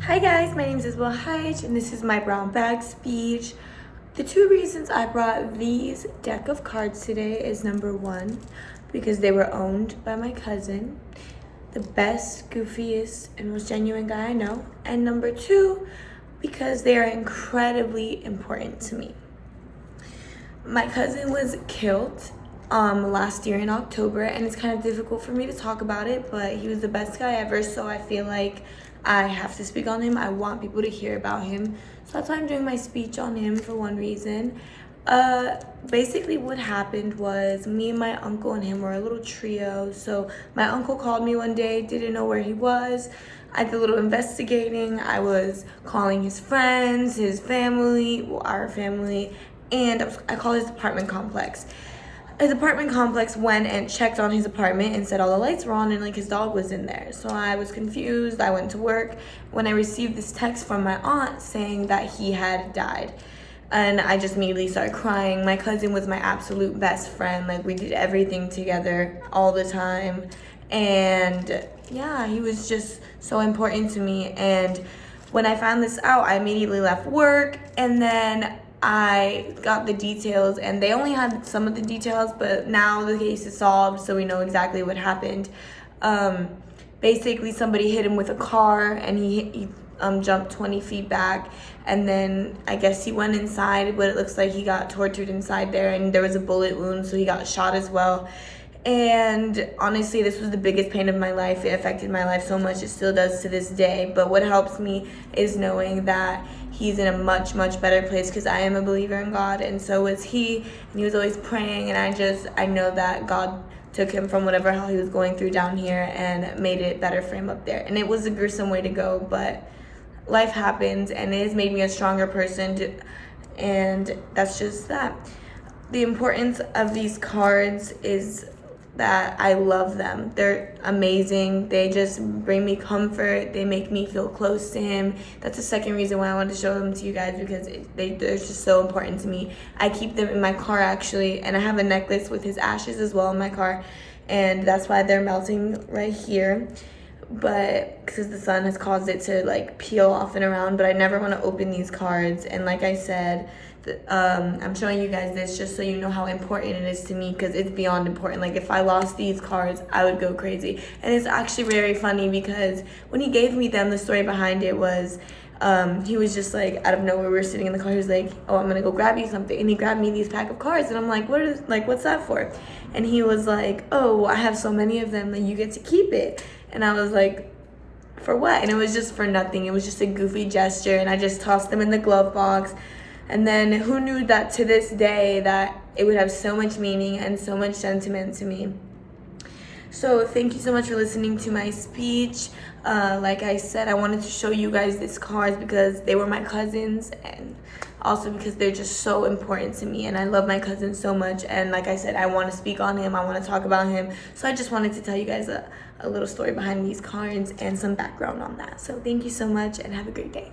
Hi guys, my name is Isabelle and this is my brown bag speech. The two reasons I brought these deck of cards today is number one, because they were owned by my cousin, the best, goofiest, and most genuine guy I know. And number two, because they are incredibly important to me. My cousin was killed last year in October, and it's kind of difficult for me to talk about it, but he was the best guy ever, so I feel like I have to speak on him. I want people to hear about him, so that's why I'm doing my speech on him for one reason. Basically what happened was me and my uncle and him were a little trio. So my uncle called me one day, didn't know where he was. I did a little investigating. I was calling his friends, his family, our family, and I called his apartment complex. His apartment complex went and checked on his apartment and said all the lights were on and like his dog was in there. So I was confused. I went to work when I received this text from my aunt saying that he had died. And I just immediately started crying. My cousin was my absolute best friend. Like, we did everything together all the time. And yeah, he was just so important to me. And when I found this out, I immediately left work, and then I got the details, and they only had some of the details, but now the case is solved, so we know exactly what happened. Basically, somebody hit him with a car, and he jumped 20 feet back, and then I guess he went inside, but it looks like he got tortured inside there, and there was a bullet wound, so he got shot as well. And honestly, this was the biggest pain of my life. It affected my life so much. It still does to this day. But what helps me is knowing that he's in a much, much better place, because I am a believer in God, and so was he. And he was always praying, and I know that God took him from whatever hell he was going through down here and made it better for him up there. And it was a gruesome way to go, but life happens, and it has made me a stronger person, and that's just that. The importance of these cards is that I love them. They're amazing. They just bring me comfort. They make me feel close to him. That's the second reason why I wanted to show them to you guys, because they're just so important to me. I keep them in my car actually, and I have a necklace with his ashes as well in my car, and that's why they're melting right here. But because the sun has caused it to like peel off and around, but I never want to open these cards. And like I said, I'm showing you guys this just so you know how important it is to me, because it's beyond important. Like, if I lost these cards, I would go crazy. And it's actually very funny, because when he gave me them, the story behind it was he was just like, out of nowhere, we were sitting in the car, he was like, oh, I'm gonna go grab you something, and he grabbed me these pack of cards, and I'm like, what's that for? And he was like, oh, I have so many of them that you get to keep it. And I was like, for what? And it was just for nothing. It was just a goofy gesture, and I just tossed them in the glove box. And then who knew that to this day that it would have so much meaning and so much sentiment to me. So thank you so much for listening to my speech. Like I said, I wanted to show you guys these cards because they were my cousins, and also because they're just so important to me, and I love my cousin so much. And like I said, I want to speak on him. I want to talk about him. So I just wanted to tell you guys a little story behind these cards and some background on that. So thank you so much, and have a great day.